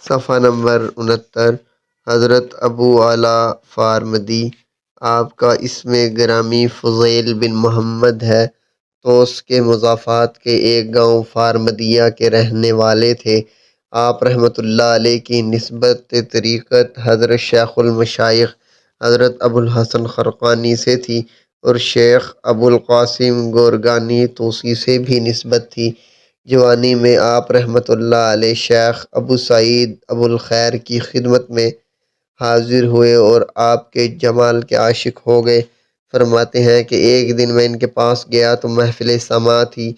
صفحہ نمبر 69۔ حضرت ابو اعلیٰ فارمدی، آپ کا اسم گرامی فضیل بن محمد ہے، توس کے مضافات کے ایک گاؤں فارمدیہ کے رہنے والے تھے۔ آپ رحمۃ اللہ علیہ کی نسبت طریقت حضرت شیخ المشائخ حضرت ابو الحسن خرقانی سے تھی اور شیخ ابو القاسم گورگانی توسی سے بھی نسبت تھی۔ جوانی میں آپ رحمۃ اللہ علیہ شیخ ابو سعید ابو الخیر کی خدمت میں حاضر ہوئے اور آپ کے جمال کے عاشق ہو گئے۔ فرماتے ہیں کہ ایک دن میں ان کے پاس گیا تو محفل سماع تھی،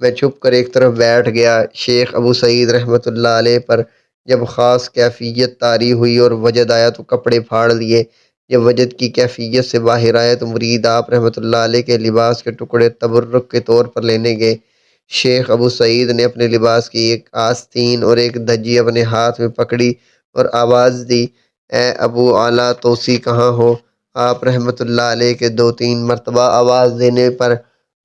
میں چھپ کر ایک طرف بیٹھ گیا۔ شیخ ابو سعید رحمۃ اللہ علیہ پر جب خاص کیفیت طاری ہوئی اور وجد آیا تو کپڑے پھاڑ لیے۔ جب وجد کی کیفیت سے باہر آئے تو مرید آپ رحمۃ اللہ علیہ کے لباس کے ٹکڑے تبرک کے طور پر لینے گئے۔ شیخ ابو سعید نے اپنے لباس کی ایک آستین اور ایک دھجی اپنے ہاتھ میں پکڑی اور آواز دی، اے ابو اعلیٰ توسی کہاں ہو؟ آپ رحمۃ اللہ علیہ کے 2-3 مرتبہ آواز دینے پر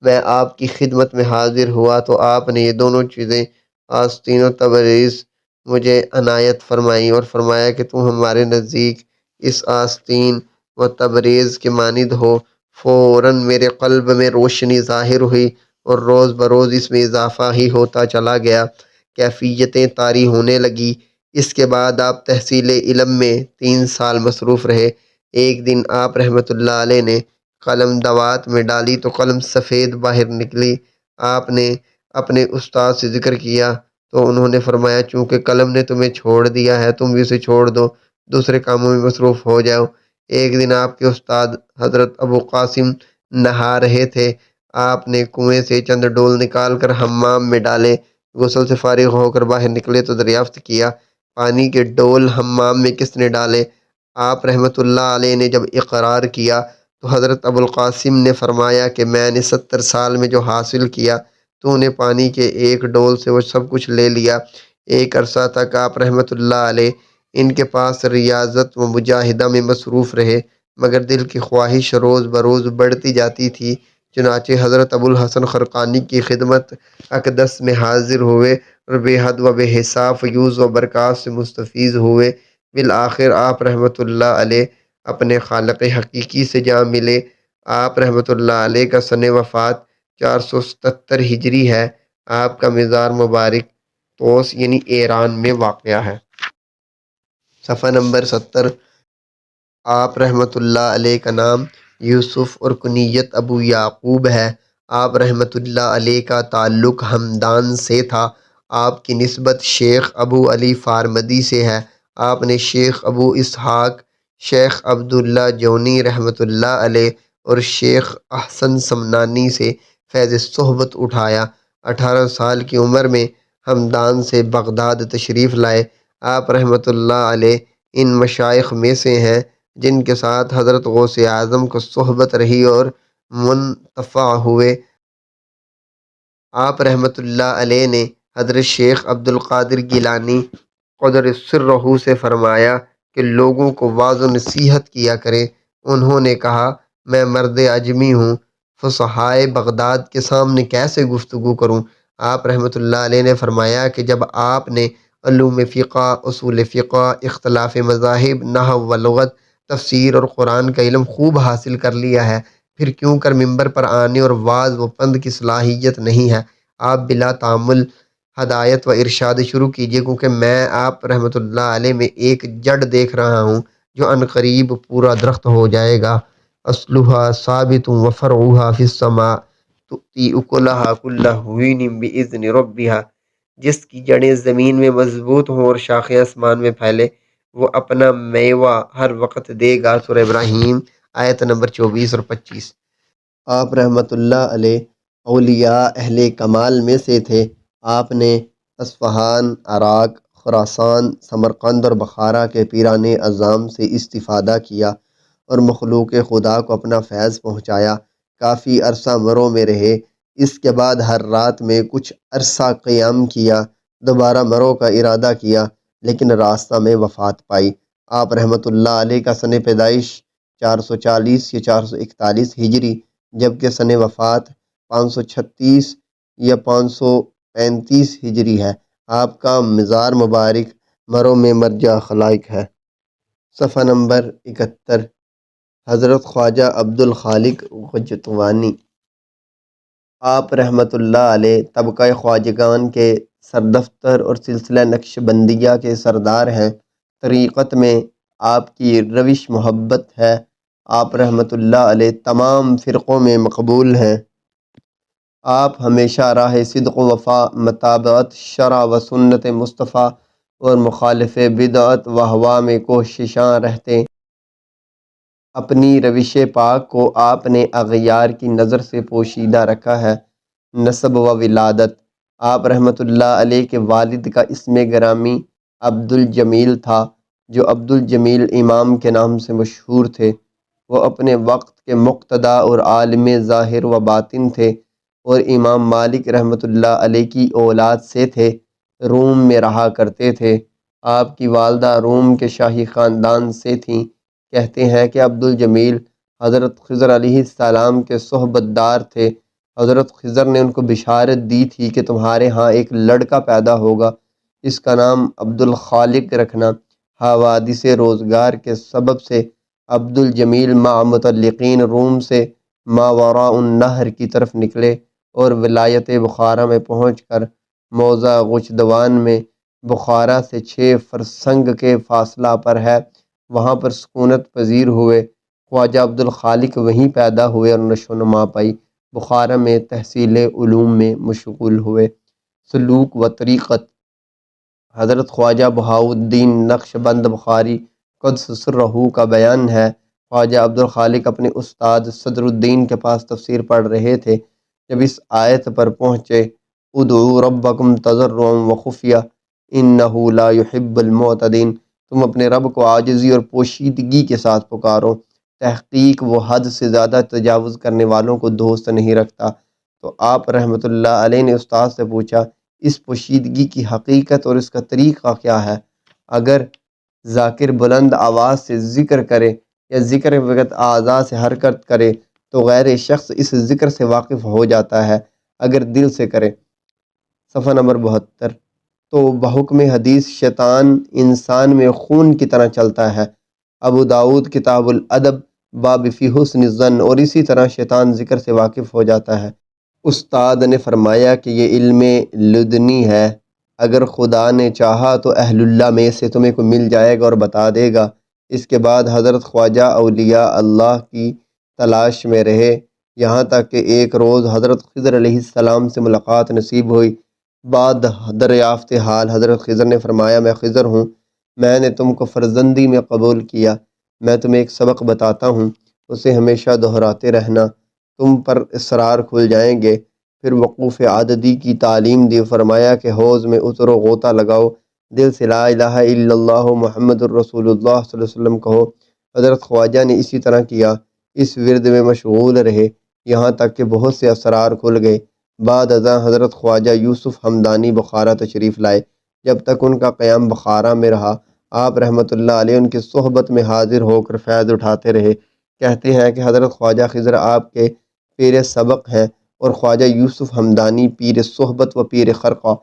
میں آپ کی خدمت میں حاضر ہوا تو آپ نے یہ دونوں چیزیں آستین و تبریز مجھے عنایت فرمائیں اور فرمایا کہ تم ہمارے نزدیک اس آستین و تبریز کے مانند ہو۔ فوراً میرے قلب میں روشنی ظاہر ہوئی اور روز بروز اس میں اضافہ ہی ہوتا چلا گیا، کیفیتیں طاری ہونے لگی۔ اس کے بعد آپ تحصیل علم میں 3 سال مصروف رہے۔ ایک دن آپ رحمۃ اللہ علیہ نے قلم دوات میں ڈالی تو قلم سفید باہر نکلی۔ آپ نے اپنے استاد سے ذکر کیا تو انہوں نے فرمایا، چونکہ قلم نے تمہیں چھوڑ دیا ہے تم بھی اسے چھوڑ دو، دوسرے کاموں میں مصروف ہو جاؤ۔ ایک دن آپ کے استاد حضرت ابو قاسم نہا رہے تھے۔ آپ نے کنویں سے چند ڈول نکال کر حمام میں ڈالے۔ غسل سے فارغ ہو کر باہر نکلے تو دریافت کیا، پانی کے ڈول حمام میں کس نے ڈالے؟ آپ رحمۃ اللہ علیہ نے جب اقرار کیا تو حضرت ابو القاسم نے فرمایا کہ میں نے 70 سال میں جو حاصل کیا تو نے پانی کے ایک ڈول سے وہ سب کچھ لے لیا۔ ایک عرصہ تک آپ رحمۃ اللہ علیہ ان کے پاس ریاضت و مجاہدہ میں مصروف رہے، مگر دل کی خواہش روز بروز بڑھتی جاتی تھی۔ چنانچہ حضرت ابو الحسن خرقانی کی خدمت اقدس میں حاضر ہوئے اور بے حد و بے حساب فیوز و برکات سے مستفیض ہوئے۔ بالآخر آپ رحمۃ اللہ علیہ اپنے خالق حقیقی سے جا ملے۔ آپ رحمۃ اللہ علیہ کا سن وفات 477 ہجری ہے۔ آپ کا مزار مبارک توس یعنی ایران میں واقع ہے۔ صفحہ نمبر 70۔ آپ رحمۃ اللہ علیہ کا نام یوسف اور کنیت ابو یعقوب ہے۔ آپ رحمۃ اللہ علیہ کا تعلق ہمدان سے تھا۔ آپ کی نسبت شیخ ابو علی فارمدی سے ہے۔ آپ نے شیخ ابو اسحاق، شیخ عبداللہ جونی رحمۃ اللہ علیہ اور شیخ احسن سمنانی سے فیض صحبت اٹھایا۔ 18 سال کی عمر میں ہمدان سے بغداد تشریف لائے۔ آپ رحمۃ اللہ علیہ ان مشائخ میں سے ہیں جن کے ساتھ حضرت غوث اعظم کو صحبت رہی اور منتفع ہوئے۔ آپ رحمۃ اللہ علیہ نے حضرت شیخ عبد القادر گیلانی قدس سرہ سے فرمایا کہ لوگوں کو واعظ و نصیحت کیا کریں۔ انہوں نے کہا، میں مرد اجمی ہوں، فصحائے بغداد کے سامنے کیسے گفتگو کروں؟ آپ رحمۃ اللہ علیہ نے فرمایا کہ جب آپ نے علوم فقہ، اصول فقہ، اختلاف مذاہب، نحو و لغت، تفسیر اور قرآن کا علم خوب حاصل کر لیا ہے، پھر کیوں کر ممبر پر آنے اور وعظ و پند کی صلاحیت نہیں ہے؟ آپ بلا تعامل ہدایت و ارشاد شروع کیجیے، کیونکہ میں آپ رحمۃ اللہ علیہ میں ایک جڑ دیکھ رہا ہوں جو عنقریب پورا درخت ہو جائے گا۔ اصلها ثابت و فرعها فی السماء تؤتی اکلها کل حین باذن ربها۔ جس کی جڑیں زمین میں مضبوط ہوں اور شاخیں آسمان میں پھیلے، وہ اپنا میوہ ہر وقت دے گا۔ سورہ ابراہیم آیت نمبر 24 اور 25۔ آپ رحمۃ اللہ علیہ اولیاء اہل کمال میں سے تھے۔ آپ نے اصفہان، عراق، خراسان، سمرقند اور بخارا کے پیران اعظام سے استفادہ کیا اور مخلوق خدا کو اپنا فیض پہنچایا۔ کافی عرصہ مرو میں رہے۔ اس کے بعد ہر رات میں کچھ عرصہ قیام کیا، دوبارہ مرو کا ارادہ کیا، لیکن راستہ میں وفات پائی۔ آپ رحمۃ اللہ علیہ کا سن پیدائش 440 یا 441 ہجری جبکہ سن وفات 536 یا 535 ہجری ہے۔ آپ کا مزار مبارک مروں میں مرجع خلائق ہے۔ صفحہ نمبر 71۔ حضرت خواجہ عبدالخالق غجتوانی آپ رحمۃ اللہ علیہ طبقہ خواجگان کے سردفتر اور سلسلہ نقش بندیہ کے سردار ہیں۔ طریقت میں آپ کی روش محبت ہے۔ آپ رحمۃ اللہ علیہ تمام فرقوں میں مقبول ہیں۔ آپ ہمیشہ راہ صدق و وفا، مطابقت شرع و سنت مصطفیٰ اور مخالف بدعت و ہوا میں کوششاں رہتے۔ اپنی روش پاک کو آپ نے اغیار کی نظر سے پوشیدہ رکھا ہے۔ نسب و ولادت: آپ رحمۃ اللہ علیہ کے والد کا اسم گرامی عبدالجمیل تھا، جو عبدالجمیل امام کے نام سے مشہور تھے۔ وہ اپنے وقت کے مقتدی اور عالم ظاہر و باطن تھے اور امام مالک رحمۃ اللہ علیہ کی اولاد سے تھے۔ روم میں رہا کرتے تھے۔ آپ کی والدہ روم کے شاہی خاندان سے تھیں۔ کہتے ہیں کہ عبدالجمیل حضرت خضر علیہ السلام کے صحبت دار تھے۔ حضرت خضر نے ان کو بشارت دی تھی کہ تمہارے ہاں ایک لڑکا پیدا ہوگا، اس کا نام عبدالخالق رکھنا۔ حوادث روزگار کے سبب سے عبدالجمیل مع متعلقین روم سے ماوراء النہر کی طرف نکلے اور ولایت بخارا میں پہنچ کر موضع غچدوان میں بخارا سے 6 فرسنگ کے فاصلہ پر ہے، وہاں پر سکونت پذیر ہوئے۔ خواجہ عبدالخالق وہیں پیدا ہوئے اور نشو و نما پائی۔ بخارا میں تحصیل علوم میں مشغول ہوئے۔ سلوک و طریقت: حضرت خواجہ بہاؤالدین نقشبند بخاری قدس سرہ کا بیان ہے، خواجہ عبدالخالق اپنے استاد صدر الدین کے پاس تفسیر پڑھ رہے تھے۔ جب اس آیت پر پہنچے، ادعوا ربکم تضرعا وخفیہ انہ لا یحب المعتدین، تم اپنے رب کو عاجزی اور پوشیدگی کے ساتھ پکارو، تحقیق وہ حد سے زیادہ تجاوز کرنے والوں کو دوست نہیں رکھتا۔ تو آپ رحمۃ اللہ علیہ نے استاد سے پوچھا، اس پوشیدگی کی حقیقت اور اس کا طریقہ کیا ہے؟ اگر ذاکر بلند آواز سے ذکر کرے یا ذکر وقت اعضاء سے حرکت کرے تو غیر شخص اس ذکر سے واقف ہو جاتا ہے، اگر دل سے کرے۔ صفحہ نمبر 72۔ تو بحکم حدیث شیطان انسان میں خون کی طرح چلتا ہے۔ ابو داؤد کتاب الادب باب فی حسن الظن۔ اور اسی طرح شیطان ذکر سے واقف ہو جاتا ہے۔ استاد نے فرمایا کہ یہ علم لدنی ہے، اگر خدا نے چاہا تو اہل اللہ میں سے تمہیں کو مل جائے گا اور بتا دے گا۔ اس کے بعد حضرت خواجہ اولیاء اللہ کی تلاش میں رہے، یہاں تک کہ ایک روز حضرت خضر علیہ السلام سے ملاقات نصیب ہوئی۔ بعد دریافت حال حضرت خضر نے فرمایا، میں خضر ہوں، میں نے تم کو فرزندی میں قبول کیا، میں تمہیں ایک سبق بتاتا ہوں، اسے ہمیشہ دہراتے رہنا، تم پر اسرار کھل جائیں گے۔ پھر وقوف عددی کی تعلیم دی، فرمایا کہ حوض میں اترو، غوطہ لگاؤ، دل سے لا الہ الا اللہ محمد الرسول اللہ صلی اللہ علیہ وسلم کہو۔ حضرت خواجہ نے اسی طرح کیا، اس ورد میں مشغول رہے، یہاں تک کہ بہت سے اسرار کھل گئے۔ بعد ازاں حضرت خواجہ یوسف ہمدانی بخارا تشریف لائے۔ جب تک ان کا قیام بخارا میں رہا، آپ رحمۃ اللہ علیہ ان کی صحبت میں حاضر ہو کر فیض اٹھاتے رہے۔ کہتے ہیں کہ حضرت خواجہ خضر آپ کے پیر سبق ہیں اور خواجہ یوسف ہمدانی پیر صحبت و پیر خرقہ۔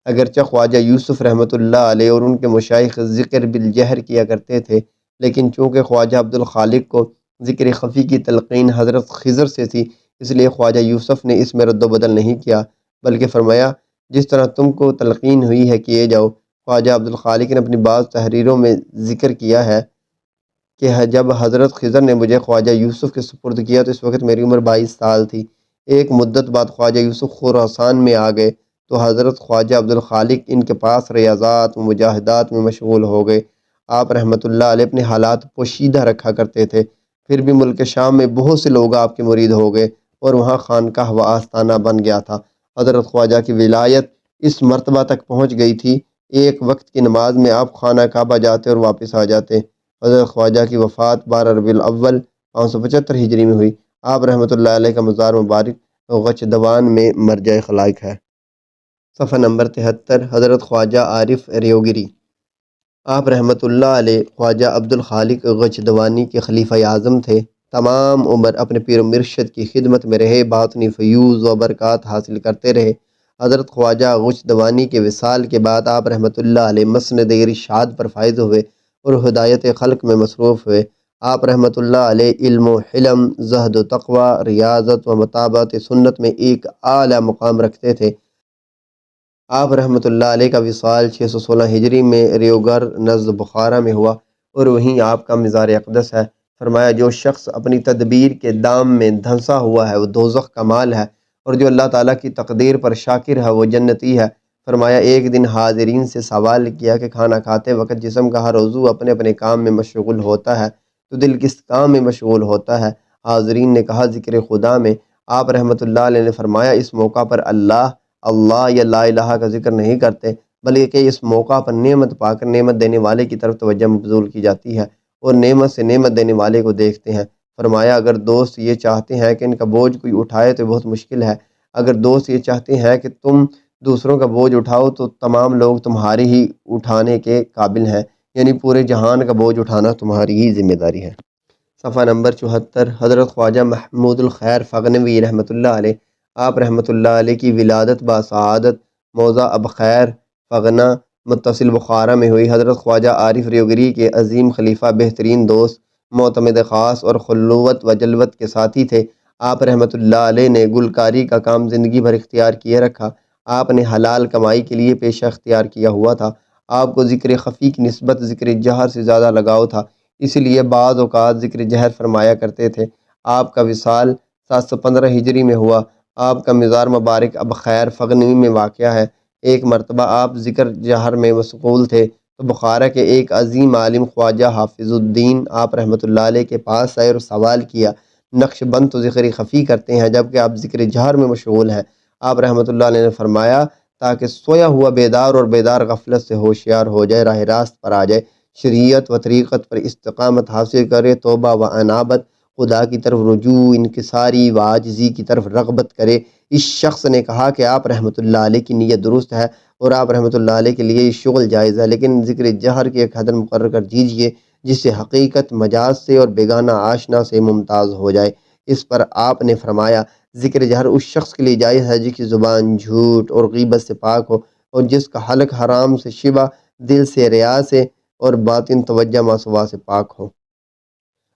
اگرچہ خواجہ یوسف رحمۃ اللہ علیہ اور ان کے مشائخ ذکر بالجہر کیا کرتے تھے، لیکن چونکہ خواجہ عبدالخالق کو ذکر خفی کی تلقین حضرت خضر سے تھی، اس لیے خواجہ یوسف نے اس میں رد و بدل نہیں کیا، بلکہ فرمایا جس طرح تم کو تلقین ہوئی ہے کیے جاؤ۔ خواجہ عبدالخالق نے اپنی بعض تحریروں میں ذکر کیا ہے کہ جب حضرت خضر نے مجھے خواجہ یوسف کے سپرد کیا تو اس وقت میری عمر 22 سال تھی۔ ایک مدت بعد خواجہ یوسف خراسان میں آ گئے تو حضرت خواجہ عبدالخالق ان کے پاس ریاضات و مجاہدات میں مشغول ہو گئے۔ آپ رحمۃ اللہ علیہ اپنے حالات پوشیدہ رکھا کرتے تھے، پھر بھی ملک شام میں بہت سے لوگ آپ کے مرید ہو گئے اور وہاں خانقاہ و آستانہ بن گیا تھا۔ حضرت خواجہ کی ولایت اس مرتبہ تک پہنچ گئی تھی، ایک وقت کی نماز میں آپ خانہ کعبہ جاتے اور واپس آ جاتے۔ حضرت خواجہ کی وفات 12 ربیع الاول 575 ہجری میں ہوئی۔ آپ رحمۃ اللہ علیہ کا مزار مبارک غچدوان میں مرجع خلائق ہے۔ صفحہ نمبر 73۔ حضرت خواجہ عارف ریوگری آپ رحمۃ اللہ علیہ خواجہ عبدالخالق غچدوانی کے خلیفہ اعظم تھے۔ تمام عمر اپنے پیر و مرشد کی خدمت میں رہے، باطنی فیوض و برکات حاصل کرتے رہے۔ حضرت خواجہ غشدوانی کے وصال کے بعد آپ رحمۃ اللہ علیہ مسند ارشاد پر فائز ہوئے اور ہدایت خلق میں مصروف ہوئے۔ آپ رحمۃ اللہ علیہ علم و حلم، زہد و تقوی، ریاضت و مطابقت سنت میں ایک اعلیٰ مقام رکھتے تھے۔ آپ رحمۃ اللہ علیہ کا وصال 616 ہجری میں ریوگر نزد بخارا میں ہوا اور وہیں آپ کا مزار اقدس ہے۔ فرمایا جو شخص اپنی تدبیر کے دام میں دھنسا ہوا ہے وہ دوزخ کا مال ہے، اور جو اللہ تعالیٰ کی تقدیر پر شاکر ہے وہ جنتی ہے۔ فرمایا ایک دن حاضرین سے سوال کیا کہ کھانا کھاتے وقت جسم کا ہر عضو اپنے اپنے کام میں مشغول ہوتا ہے تو دل کس کام میں مشغول ہوتا ہے؟ حاضرین نے کہا ذکر خدا میں۔ آپ رحمۃ اللہ علیہ نے فرمایا اس موقع پر اللہ اللہ یا لا الہ کا ذکر نہیں کرتے، بلکہ اس موقع پر نعمت پا کر نعمت دینے والے کی طرف توجہ مبذول کی جاتی ہے اور نعمت سے نعمت دینے والے کو دیکھتے ہیں۔ فرمایا اگر دوست یہ چاہتے ہیں کہ ان کا بوجھ کوئی اٹھائے تو بہت مشکل ہے، اگر دوست یہ چاہتے ہیں کہ تم دوسروں کا بوجھ اٹھاؤ تو تمام لوگ تمہاری ہی اٹھانے کے قابل ہیں، یعنی پورے جہان کا بوجھ اٹھانا تمہاری ہی ذمہ داری ہے۔ صفحہ نمبر 74۔ حضرت خواجہ محمود الخیر فغنوی رحمۃ اللہ علیہ، آپ رحمۃ اللہ علیہ کی ولادت بسعادت موضع ابخیر فغنہ متصل بخارا میں ہوئی۔ حضرت خواجہ عارف ریوگری کے عظیم خلیفہ، بہترین دوست، معتمد خاص اور خلوت و جلوت کے ساتھی تھے۔ آپ رحمۃ اللہ علیہ نے گلکاری کا کام زندگی بھر اختیار کیے رکھا۔ آپ نے حلال کمائی کے لیے پیشہ اختیار کیا ہوا تھا۔ آپ کو ذکر خفی کی نسبت ذکر جہر سے زیادہ لگاؤ تھا، اس لیے بعض اوقات ذکر جہر فرمایا کرتے تھے۔ آپ کا وصال 715 ہجری میں ہوا۔ آپ کا مزار مبارک ابخیر فغنوی میں واقع ہے۔ ایک مرتبہ آپ ذکر جہر میں مشغول تھے تو بخارا کے ایک عظیم عالم خواجہ حافظ الدین آپ رحمۃ اللہ علیہ کے پاس آئے اور سوال کیا نقش بند تو ذکر خفی کرتے ہیں جبکہ آپ ذکر جہر میں مشغول ہیں؟ آپ رحمۃ اللہ علیہ نے فرمایا تاکہ سویا ہوا بیدار اور بیدار غفلت سے ہوشیار ہو جائے، راہ راست پر آ جائے، شریعت و طریقت پر استقامت حاصل کرے، توبہ و انابت، خدا کی طرف رجوع، انکساری و عاجزی کی طرف رغبت کرے۔ اس شخص نے کہا کہ آپ رحمۃ اللہ علیہ کی نیت درست ہے اور آپ رحمۃ اللہ علیہ کے لیے یہ شغل جائز ہے، لیکن ذکر جہر کی ایک حد مقرر کر دیجئے جس سے حقیقت مجاز سے اور بیگانہ آشنا سے ممتاز ہو جائے۔ اس پر آپ نے فرمایا ذکر جہر اس شخص کے لیے جائز ہے جس کی زبان جھوٹ اور غیبت سے پاک ہو اور جس کا حلق حرام سے شبہ، دل سے ریا سے اور باطن توجہ ماسوا سے پاک ہو۔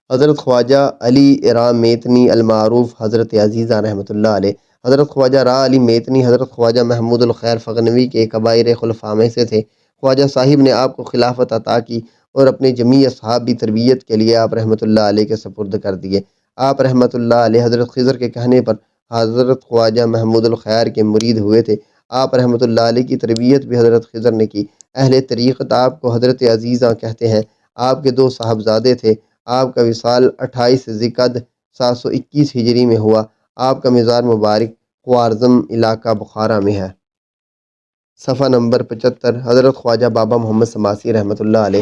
حضرت خواجہ علی ارام میتنی المعروف حضرت عزیزہ رحمۃ اللہ علیہ، حضرت خواجہ را علی میتنی حضرت خواجہ محمود الخیر فغنوی کے کبائر خلفاء میں سے تھے۔ خواجہ صاحب نے آپ کو خلافت عطا کی اور اپنے جمیع اصحاب کی تربیت کے لیے آپ رحمۃ اللہ علیہ کے سپرد کر دیے۔ آپ رحمۃ اللہ علیہ حضرت خضر کے کہنے پر حضرت خواجہ محمود الخیر کے مرید ہوئے تھے۔ آپ رحمۃ اللہ علیہ کی تربیت بھی حضرت خضر نے کی۔ اہل طریقت آپ کو حضرت عزیزہ کہتے ہیں۔ آپ کے دو صاحبزادے تھے۔ آپ کا وصال 28 ذیقعد 721 ہجری میں ہوا۔ آپ کا مزار مبارک خوارزم علاقہ بخارا میں ہے۔ صفحہ نمبر 75۔ حضرت خواجہ بابا محمد سماسی رحمۃ اللہ علیہ،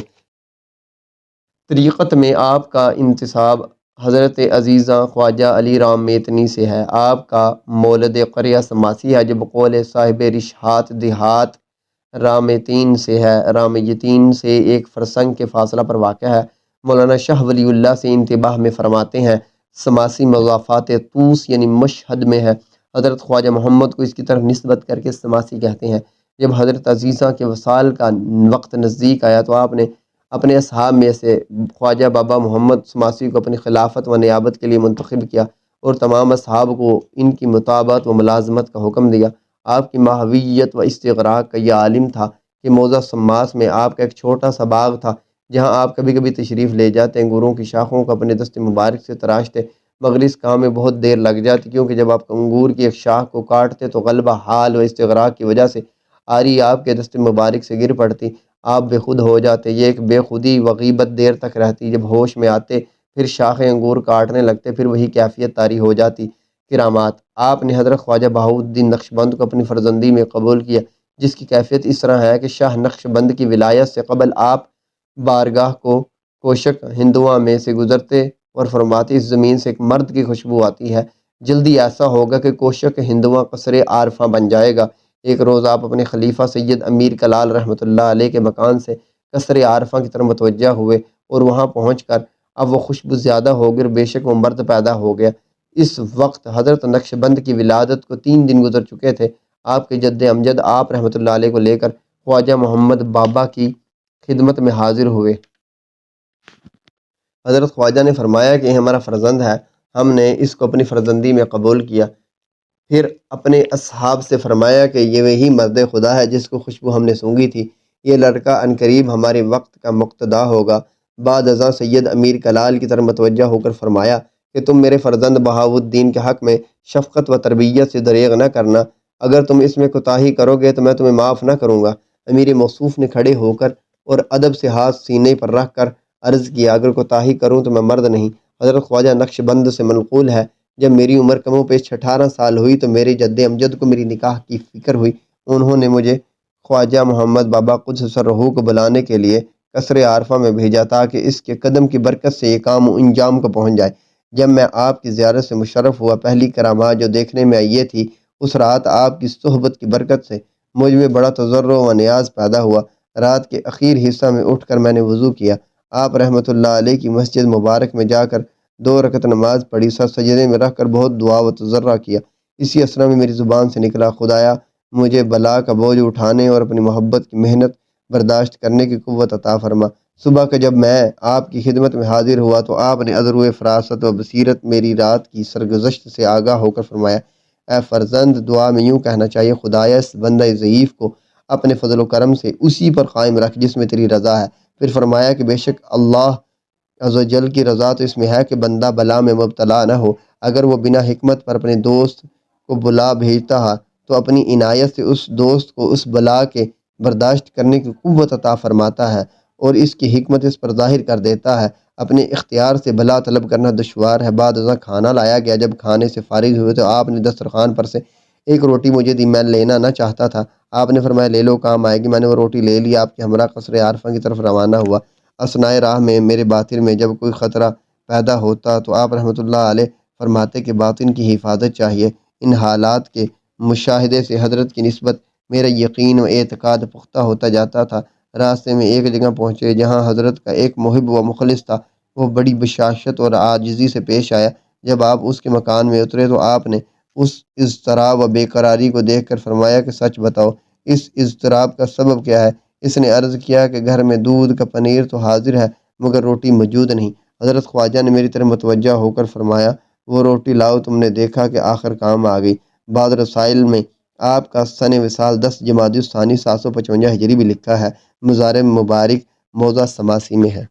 طریقت میں آپ کا انتساب حضرت عزیزہ خواجہ علی رام میتنی سے ہے۔ آپ کا مولد قریہ سماسی ہے جو بقول صاحب رشحات دیہات رامیتین سے ہے، رامیتین سے ایک فرسنگ کے فاصلہ پر واقع ہے۔ مولانا شاہ ولی اللہ سے انتباہ میں فرماتے ہیں سماسی مضافات طوس یعنی مشہد میں ہے۔ حضرت خواجہ محمد کو اس کی طرف نسبت کر کے سماسی کہتے ہیں۔ جب حضرت عزیزہ کے وصال کا وقت نزدیک آیا تو آپ نے اپنے اصحاب میں سے خواجہ بابا محمد سماسی کو اپنی خلافت و نیابت کے لیے منتخب کیا اور تمام اصحاب کو ان کی مطابقت و ملازمت کا حکم دیا۔ آپ کی ماہویت و استغراق کا یہ عالم تھا کہ موضع سماس میں آپ کا ایک چھوٹا سا باغ تھا جہاں آپ کبھی کبھی تشریف لے جاتے، انگوروں کی شاخوں کو اپنے دست مبارک سے تراشتے، مگر اس کام میں بہت دیر لگ جاتی کیونکہ جب آپ انگور کی ایک شاخ کو کاٹتے تو غلبہ حال و استغراق کی وجہ سے آری آپ کے دست مبارک سے گر پڑتی، آپ بے خود ہو جاتے۔ یہ ایک بے خودی و غیبت دیر تک رہتی، جب ہوش میں آتے پھر شاخیں انگور کاٹنے لگتے، پھر وہی کیفیت طاری ہو جاتی۔ کرامات: آپ نے حضرت خواجہ بہاؤالدین نقشبند کو اپنی فرزندی میں قبول کیا جس کی کیفیت اس طرح ہے کہ شاہ نقشبند کی ولایت سے قبل آپ بارگاہ کو کوشک ہندواں میں سے گزرتے اور فرماتے اس زمین سے ایک مرد کی خوشبو آتی ہے، جلدی ایسا ہوگا کہ کوشک ہندواں قصر عارفاں بن جائے گا۔ ایک روز آپ اپنے خلیفہ سید امیر کلال رحمۃ اللہ علیہ کے مکان سے قصر عارفاں کی طرف متوجہ ہوئے اور وہاں پہنچ کر اب وہ خوشبو زیادہ ہو گئی اور بے شک وہ مرد پیدا ہو گیا۔ اس وقت حضرت نقشبند کی ولادت کو 3 دن گزر چکے تھے۔ آپ کے جد امجد آپ رحمۃ اللہ علیہ کو لے کر خواجہ محمد بابا کی خدمت میں حاضر ہوئے۔ حضرت خواجہ نے فرمایا کہ یہ ہمارا فرزند ہے، ہم نے اس کو اپنی فرزندی میں قبول کیا۔ پھر اپنے اصحاب سے فرمایا کہ یہ وہی مرد خدا ہے جس کو خوشبو ہم نے سونگھی تھی، یہ لڑکا عنقریب ہمارے وقت کا مقتدا ہوگا۔ بعد ازاں سید امیر کلال کی طرف متوجہ ہو کر فرمایا کہ تم میرے فرزند بہاؤالدین کے حق میں شفقت و تربیت سے دریغ نہ کرنا، اگر تم اس میں کوتاہی کرو گے تو میں تمہیں معاف نہ کروں گا۔ امیر موصوف نے کھڑے ہو کر اور ادب سے ہاتھ سینے پر رکھ کر عرض کیا، اگر کوتاہی کروں تو میں مرد نہیں۔ حضرت خواجہ نقش بند سے منقول ہے، جب میری عمر کم و بیش 18 سال ہوئی تو میرے جد امجد کو میری نکاح کی فکر ہوئی۔ انہوں نے مجھے خواجہ محمد بابا قدس سرہ کو بلانے کے لیے قصر عارفہ میں بھیجا تاکہ اس کے قدم کی برکت سے یہ کام انجام کو پہنچ جائے۔ جب میں آپ کی زیارت سے مشرف ہوا، پہلی کرامات جو دیکھنے میں یہ تھی، اس رات آپ کی صحبت کی برکت سے مجھ میں بڑا تضرع و نیاز پیدا ہوا۔ رات کے اخیر حصہ میں اٹھ کر میں نے وضو کیا، آپ رحمۃ اللہ علیہ کی مسجد مبارک میں جا کر 2 رکعت نماز پڑھی، سر سجدے میں رکھ کر بہت دعا و تضرع کیا۔ اسی اسنا میں میری زبان سے نکلا، خدایا مجھے بلا کا بوجھ اٹھانے اور اپنی محبت کی محنت برداشت کرنے کی قوت عطا فرما۔ صبح کا جب میں آپ کی خدمت میں حاضر ہوا تو آپ نے ادر و فراست و بصیرت میری رات کی سرگزشت سے آگاہ ہو کر فرمایا، اے فرزند، دعا میں یوں کہنا چاہیے، خدایا اس بندہ ضعیف کو اپنے فضل و کرم سے اسی پر قائم رکھ جس میں تیری رضا ہے۔ پھر فرمایا کہ بے شک اللہ عز و جل کی رضا تو اس میں ہے کہ بندہ بلا میں مبتلا نہ ہو۔ اگر وہ بنا حکمت پر اپنے دوست کو بلا بھیجتا ہے تو اپنی عنایت سے اس دوست کو اس بلا کے برداشت کرنے کی قوت عطا فرماتا ہے اور اس کی حکمت اس پر ظاہر کر دیتا ہے۔ اپنے اختیار سے بلا طلب کرنا دشوار ہے۔ بعد ازاں کھانا لایا گیا، جب کھانے سے فارغ ہوئے تو آپ نے دسترخوان پر سے ایک روٹی مجھے دی، میں لینا نہ چاہتا تھا، آپ نے فرمایا لے لو، کام آئے گی۔ میں نے وہ روٹی لے لی، آپ کے ہمراہ قصر عارفہ کی طرف روانہ ہوا۔ اثنائے راہ میں میرے باطن میں جب کوئی خطرہ پیدا ہوتا تو آپ رحمۃ اللہ علیہ فرماتے کہ باطن کی حفاظت چاہیے۔ ان حالات کے مشاہدے سے حضرت کی نسبت میرا یقین و اعتقاد پختہ ہوتا جاتا تھا۔ راستے میں ایک جگہ پہنچے جہاں حضرت کا ایک محب و مخلص تھا، وہ بڑی بشاشت اور عاجزی سے پیش آیا۔ جب آپ اس کے مکان میں اترے تو آپ نے اس اضطراب و بے قراری کو دیکھ کر فرمایا کہ سچ بتاؤ، اس اضطراب کا سبب کیا ہے؟ اس نے عرض کیا کہ گھر میں دودھ کا پنیر تو حاضر ہے مگر روٹی موجود نہیں۔ حضرت خواجہ نے میری طرف متوجہ ہو کر فرمایا، وہ روٹی لاؤ، تم نے دیکھا کہ آخر کام آ گئی۔ بعض رسائل میں آپ کا سن وصال 10 جمادی الثانی 755 ہجری بھی لکھا ہے، مزار مبارک موضع سماسی میں ہے۔